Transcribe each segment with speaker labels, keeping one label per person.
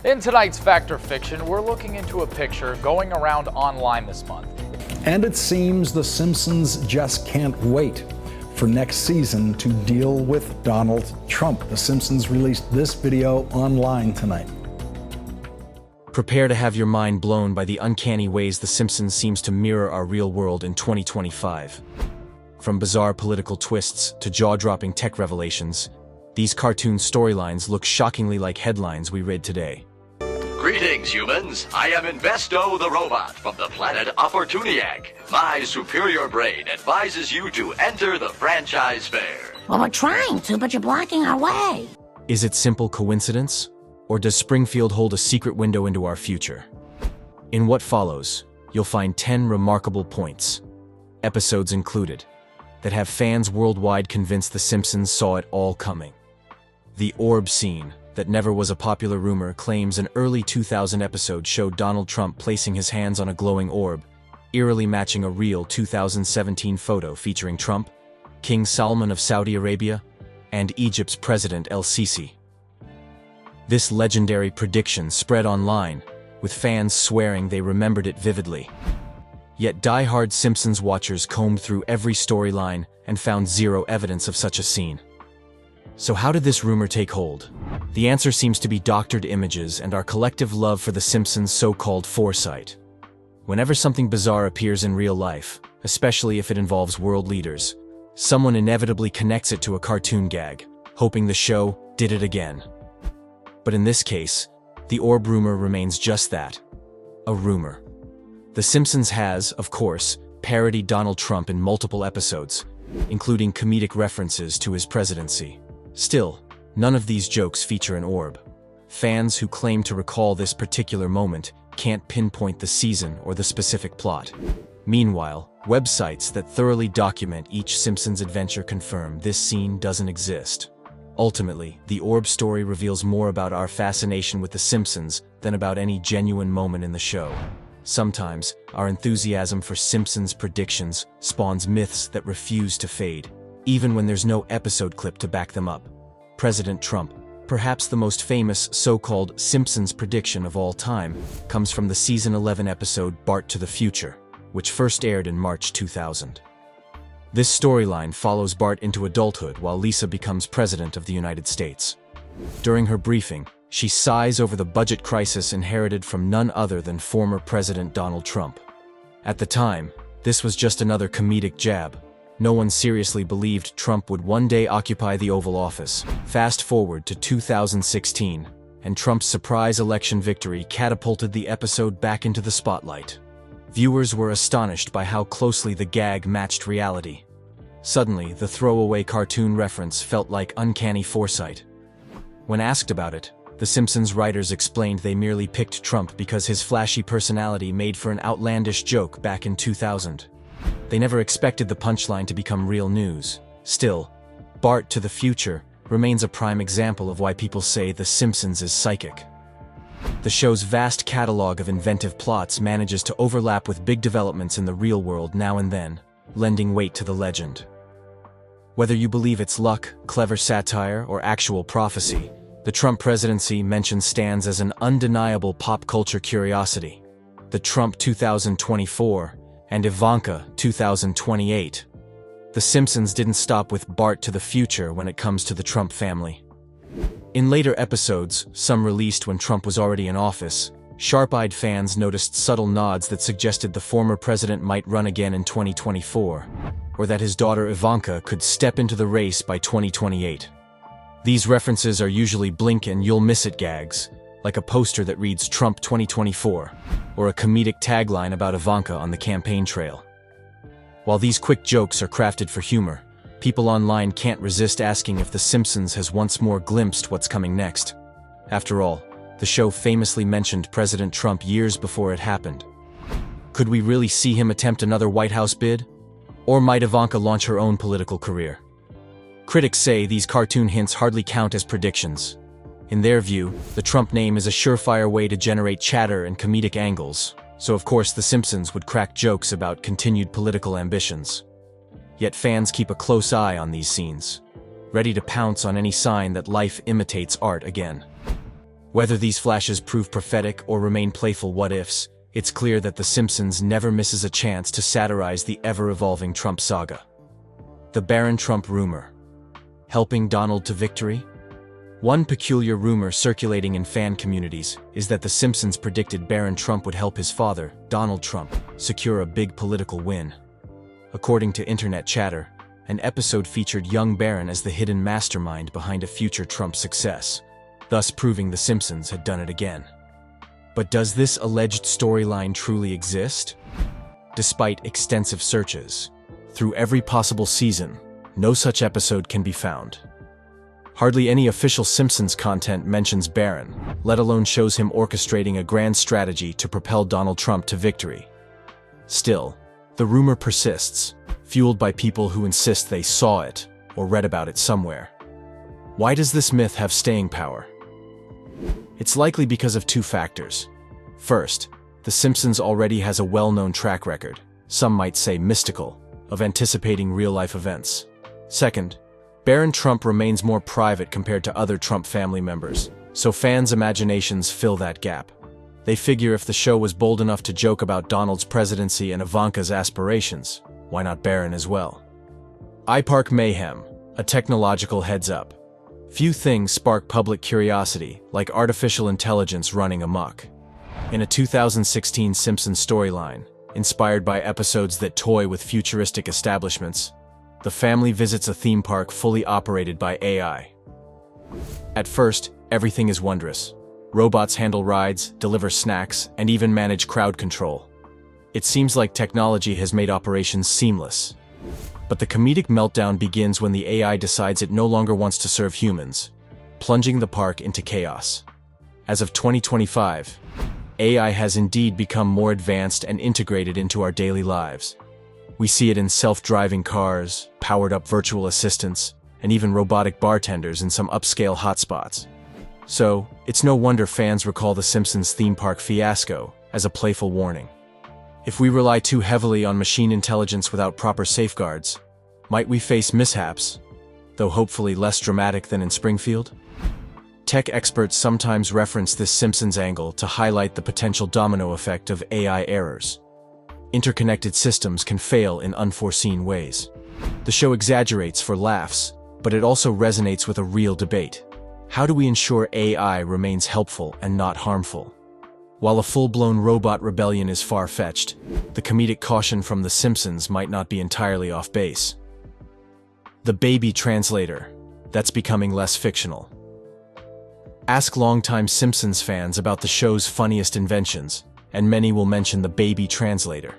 Speaker 1: In tonight's Fact or Fiction, we're looking into a picture going around online this month.
Speaker 2: And it seems The Simpsons just can't wait for next season to deal with Donald Trump. The Simpsons released this video online tonight.
Speaker 3: Prepare to have your mind blown by the uncanny ways The Simpsons seems to mirror our real world in 2025. From bizarre political twists to jaw-dropping tech revelations, these cartoon storylines look shockingly like headlines we read today.
Speaker 4: Greetings, humans. I am Investo the robot from the planet Opportuniac. My superior brain advises you to enter the franchise fair.
Speaker 5: Well, we're trying to, but you're blocking our way.
Speaker 3: Is it simple coincidence? Or does Springfield hold a secret window into our future? In what follows, you'll find 10 remarkable points, episodes included, that have fans worldwide convinced The Simpsons saw it all coming. The orb scene, that never was a popular rumor, claims an early 2000 episode showed Donald Trump placing his hands on a glowing orb, eerily matching a real 2017 photo featuring Trump, King Salman of Saudi Arabia, and Egypt's President El-Sisi. This legendary prediction spread online, with fans swearing they remembered it vividly. Yet die-hard Simpsons watchers combed through every storyline and found zero evidence of such a scene. So how did this rumor take hold? The answer seems to be doctored images and our collective love for The Simpsons' so-called foresight. Whenever something bizarre appears in real life, especially if it involves world leaders, someone inevitably connects it to a cartoon gag, hoping the show did it again. But in this case, the orb rumor remains just that, a rumor. The Simpsons has, of course, parodied Donald Trump in multiple episodes, including comedic references to his presidency. Still, none of these jokes feature an orb. Fans who claim to recall this particular moment can't pinpoint the season or the specific plot. Meanwhile, websites that thoroughly document each Simpsons adventure confirm this scene doesn't exist. Ultimately, the orb story reveals more about our fascination with The Simpsons than about any genuine moment in the show. Sometimes, our enthusiasm for Simpsons predictions spawns myths that refuse to fade, even when there's no episode clip to back them up. President Trump, perhaps the most famous so-called Simpsons prediction of all time, comes from the season 11 episode Bart to the Future, which first aired in March 2000. This storyline follows Bart into adulthood while Lisa becomes president of the United States. During her briefing, she sighs over the budget crisis inherited from none other than former President Donald Trump. At the time, this was just another comedic jab. No one seriously believed Trump would one day occupy the Oval Office. Fast forward to 2016, and Trump's surprise election victory catapulted the episode back into the spotlight. Viewers were astonished by how closely the gag matched reality. Suddenly, the throwaway cartoon reference felt like uncanny foresight. When asked about it, The Simpsons writers explained they merely picked Trump because his flashy personality made for an outlandish joke back in 2000. They never expected the punchline to become real news. Still, Bart to the Future remains a prime example of why people say The Simpsons is psychic. The show's vast catalog of inventive plots manages to overlap with big developments in the real world now and then, lending weight to the legend. Whether you believe it's luck, clever satire, or actual prophecy, the Trump presidency mentioned stands as an undeniable pop culture curiosity. The Trump 2024 and Ivanka 2028. The Simpsons didn't stop with Bart to the Future when it comes to the Trump family. In later episodes, some released when Trump was already in office, sharp-eyed fans noticed subtle nods that suggested the former president might run again in 2024, or that his daughter Ivanka could step into the race by 2028. These references are usually blink and you'll miss it gags, like a poster that reads Trump 2024, or a comedic tagline about Ivanka on the campaign trail. While these quick jokes are crafted for humor, people online can't resist asking if The Simpsons has once more glimpsed what's coming next. After all, the show famously mentioned President Trump years before it happened. Could we really see him attempt another White House bid? Or might Ivanka launch her own political career? Critics say these cartoon hints hardly count as predictions. In their view, the Trump name is a surefire way to generate chatter and comedic angles, so of course The Simpsons would crack jokes about continued political ambitions. Yet fans keep a close eye on these scenes, ready to pounce on any sign that life imitates art again. Whether these flashes prove prophetic or remain playful what-ifs, it's clear that The Simpsons never misses a chance to satirize the ever-evolving Trump saga. The Barron Trump rumor. Helping Donald to victory? One peculiar rumor circulating in fan communities is that The Simpsons predicted Barron Trump would help his father, Donald Trump, secure a big political win. According to internet chatter, an episode featured young Barron as the hidden mastermind behind a future Trump success, thus proving The Simpsons had done it again. But does this alleged storyline truly exist? Despite extensive searches, through every possible season, no such episode can be found. Hardly any official Simpsons content mentions Barron, let alone shows him orchestrating a grand strategy to propel Donald Trump to victory. Still, the rumor persists, fueled by people who insist they saw it or read about it somewhere. Why does this myth have staying power? It's likely because of two factors. First, The Simpsons already has a well-known track record, some might say mystical, of anticipating real-life events. Second, Barron Trump remains more private compared to other Trump family members, so fans' imaginations fill that gap. They figure if the show was bold enough to joke about Donald's presidency and Ivanka's aspirations, why not Barron as well? iPark Mayhem, a technological heads-up. Few things spark public curiosity like artificial intelligence running amok. In a 2016 Simpsons storyline, inspired by episodes that toy with futuristic establishments, the family visits a theme park fully operated by AI. At first, everything is wondrous. Robots handle rides, deliver snacks, and even manage crowd control. It seems like technology has made operations seamless. But the comedic meltdown begins when the AI decides it no longer wants to serve humans, plunging the park into chaos. As of 2025, AI has indeed become more advanced and integrated into our daily lives. We see it in self-driving cars, powered-up virtual assistants, and even robotic bartenders in some upscale hotspots. So, it's no wonder fans recall the Simpsons theme park fiasco as a playful warning. If we rely too heavily on machine intelligence without proper safeguards, might we face mishaps, though hopefully less dramatic than in Springfield? Tech experts sometimes reference this Simpsons angle to highlight the potential domino effect of AI errors. Interconnected systems can fail in unforeseen ways. The show exaggerates for laughs, but it also resonates with a real debate. How do we ensure AI remains helpful and not harmful? While a full-blown robot rebellion is far-fetched, the comedic caution from The Simpsons might not be entirely off base. The baby translator, that's becoming less fictional. Ask longtime Simpsons fans about the show's funniest inventions, and many will mention the baby translator.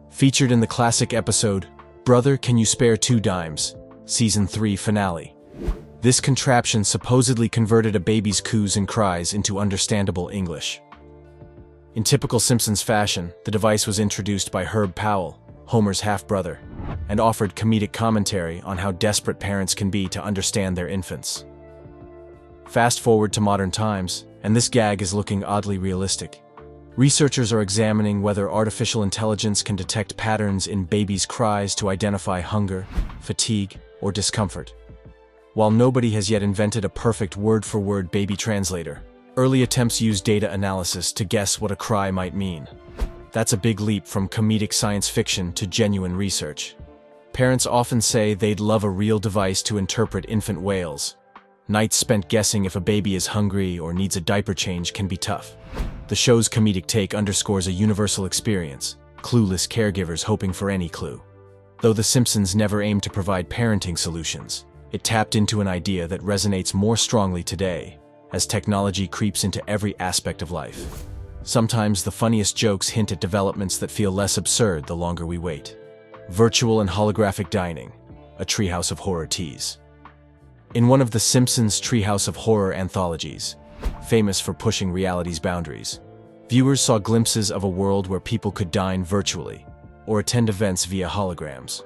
Speaker 3: Featured in the classic episode, Brother, Can You Spare 2 Dimes? Season 3 finale. This contraption supposedly converted a baby's coos and cries into understandable English. In typical Simpsons fashion, the device was introduced by Herb Powell, Homer's half-brother, and offered comedic commentary on how desperate parents can be to understand their infants. Fast forward to modern times, and this gag is looking oddly realistic. Researchers are examining whether artificial intelligence can detect patterns in babies' cries to identify hunger, fatigue, or discomfort. While nobody has yet invented a perfect word-for-word baby translator, early attempts use data analysis to guess what a cry might mean. That's a big leap from comedic science fiction to genuine research. Parents often say they'd love a real device to interpret infant wails. Nights spent guessing if a baby is hungry or needs a diaper change can be tough. The show's comedic take underscores a universal experience, clueless caregivers hoping for any clue. Though The Simpsons never aimed to provide parenting solutions, it tapped into an idea that resonates more strongly today, as technology creeps into every aspect of life. Sometimes the funniest jokes hint at developments that feel less absurd the longer we wait. Virtual and holographic dining, a Treehouse of Horror tease. In one of the Simpsons' Treehouse of Horror anthologies, famous for pushing reality's boundaries, viewers saw glimpses of a world where people could dine virtually, or attend events via holograms.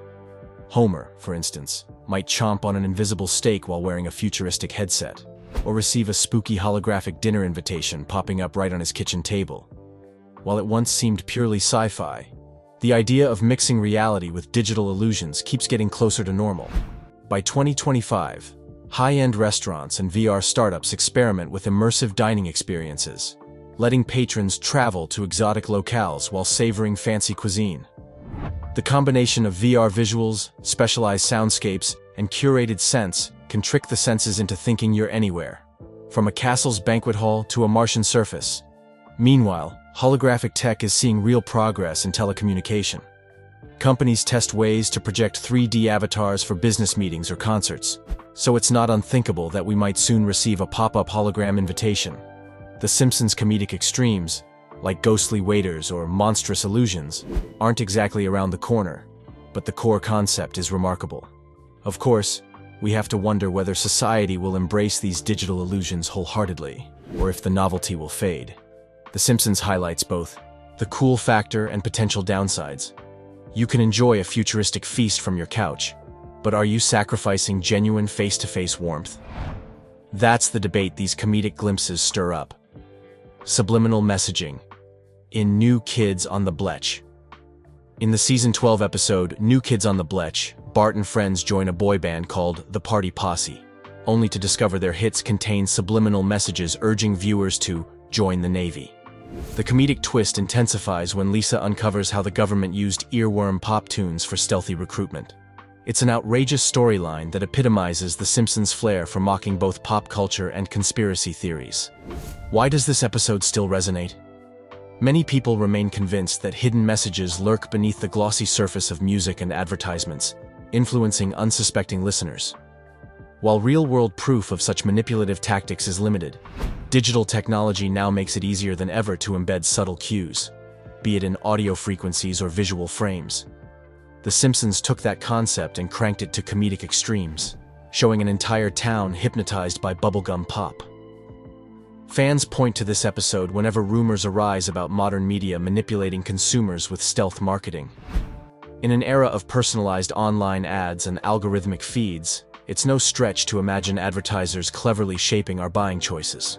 Speaker 3: Homer, for instance, might chomp on an invisible steak while wearing a futuristic headset, or receive a spooky holographic dinner invitation popping up right on his kitchen table. While it once seemed purely sci-fi, the idea of mixing reality with digital illusions keeps getting closer to normal. By 2025, High-end restaurants and VR startups experiment with immersive dining experiences, letting patrons travel to exotic locales while savoring fancy cuisine. The combination of VR visuals, specialized soundscapes, and curated scents can trick the senses into thinking you're anywhere, from a castle's banquet hall to a Martian surface. Meanwhile, holographic tech is seeing real progress in telecommunication. Companies test ways to project 3D avatars for business meetings or concerts, so it's not unthinkable that we might soon receive a pop-up hologram invitation. The Simpsons' comedic extremes, like ghostly waiters or monstrous illusions, aren't exactly around the corner, but the core concept is remarkable. Of course, we have to wonder whether society will embrace these digital illusions wholeheartedly, or if the novelty will fade. The Simpsons highlights both the cool factor and potential downsides. You can enjoy a futuristic feast from your couch, but are you sacrificing genuine face-to-face warmth? That's the debate these comedic glimpses stir up. Subliminal messaging in New Kids on the Blech. In the season 12 episode New Kids on the Blech, Bart and friends join a boy band called the Party Posse, only to discover their hits contain subliminal messages urging viewers to join the Navy. The comedic twist intensifies when Lisa uncovers how the government used earworm pop tunes for stealthy recruitment. It's an outrageous storyline that epitomizes the Simpsons' flair for mocking both pop culture and conspiracy theories. Why does this episode still resonate? Many people remain convinced that hidden messages lurk beneath the glossy surface of music and advertisements, influencing unsuspecting listeners. While real-world proof of such manipulative tactics is limited, digital technology now makes it easier than ever to embed subtle cues, be it in audio frequencies or visual frames. The Simpsons took that concept and cranked it to comedic extremes, showing an entire town hypnotized by bubblegum pop. Fans point to this episode whenever rumors arise about modern media manipulating consumers with stealth marketing. In an era of personalized online ads and algorithmic feeds, it's no stretch to imagine advertisers cleverly shaping our buying choices.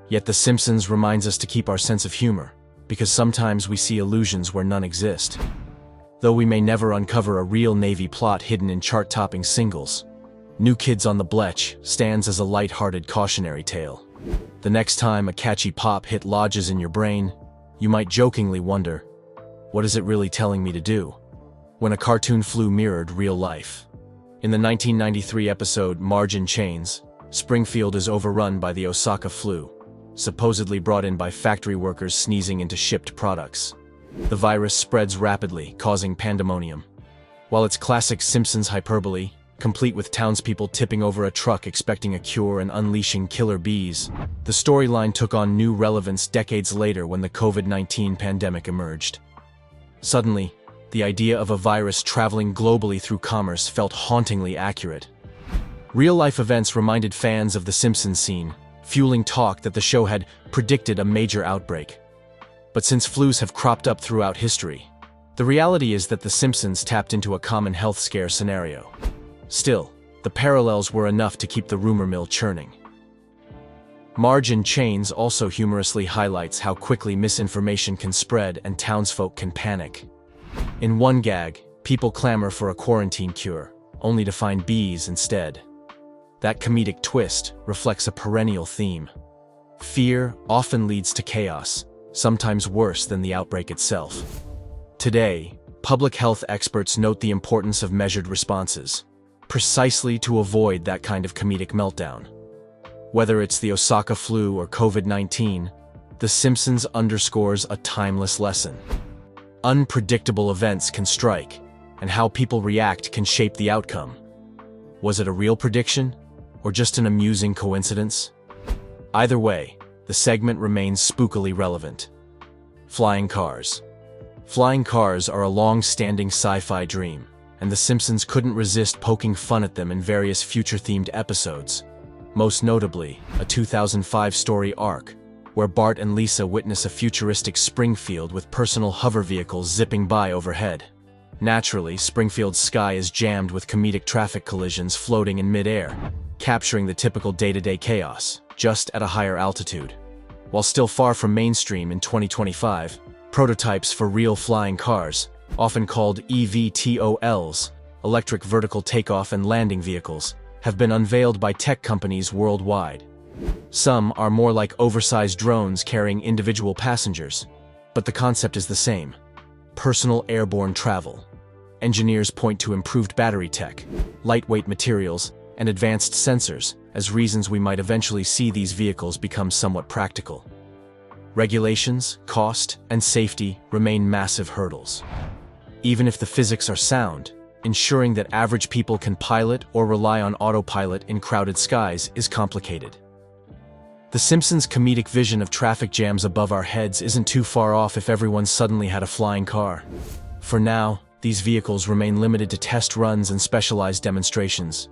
Speaker 3: Yet The Simpsons reminds us to keep our sense of humor, because sometimes we see illusions where none exist. Though we may never uncover a real Navy plot hidden in chart-topping singles, New Kids on the Blech stands as a light-hearted cautionary tale. The next time a catchy pop hit lodges in your brain, you might jokingly wonder, what is it really telling me to do? When a cartoon flu mirrored real life. In the 1993 episode Marge in Chains, Springfield is overrun by the Osaka flu, supposedly brought in by factory workers sneezing into shipped products. The virus spreads rapidly, causing pandemonium. While it's classic Simpsons hyperbole, complete with townspeople tipping over a truck expecting a cure and unleashing killer bees, the storyline took on new relevance decades later when the COVID-19 pandemic emerged. Suddenly, the idea of a virus traveling globally through commerce felt hauntingly accurate. Real-life events reminded fans of the Simpsons scene, fueling talk that the show had predicted a major outbreak. But since flus have cropped up throughout history, the reality is that The Simpsons tapped into a common health scare scenario. Still, the parallels were enough to keep the rumor mill churning. Marge in Chains also humorously highlights how quickly misinformation can spread and townsfolk can panic. In one gag, people clamor for a quarantine cure, only to find bees instead. That comedic twist reflects a perennial theme. Fear often leads to chaos, sometimes worse than the outbreak itself. Today, public health experts note the importance of measured responses, precisely to avoid that kind of comedic meltdown. Whether it's the Osaka flu or COVID-19, The Simpsons underscores a timeless lesson. Unpredictable events can strike, and how people react can shape the outcome. Was it a real prediction, or just an amusing coincidence? Either way, the segment remains spookily relevant. Flying cars. Flying cars are a long-standing sci-fi dream, and The Simpsons couldn't resist poking fun at them in various future-themed episodes, most notably a 2005 story arc, where Bart and Lisa witness a futuristic Springfield with personal hover vehicles zipping by overhead. Naturally, Springfield's sky is jammed with comedic traffic collisions floating in mid-air, capturing the typical day-to-day chaos, just at a higher altitude. While still far from mainstream in 2025, prototypes for real flying cars, often called EVTOLs, electric vertical takeoff and landing vehicles, have been unveiled by tech companies worldwide. Some are more like oversized drones carrying individual passengers, but the concept is the same: personal airborne travel. Engineers point to improved battery tech, lightweight materials, and advanced sensors as reasons we might eventually see these vehicles become somewhat practical. Regulations, cost, and safety remain massive hurdles. Even if the physics are sound, ensuring that average people can pilot or rely on autopilot in crowded skies is complicated. The Simpsons' comedic vision of traffic jams above our heads isn't too far off if everyone suddenly had a flying car. For now, these vehicles remain limited to test runs and specialized demonstrations.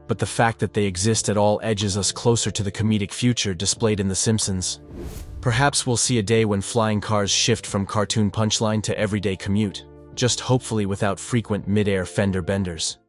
Speaker 3: But the fact that they exist at all edges us closer to the comedic future displayed in The Simpsons. Perhaps we'll see a day when flying cars shift from cartoon punchline to everyday commute, just hopefully without frequent mid-air fender benders.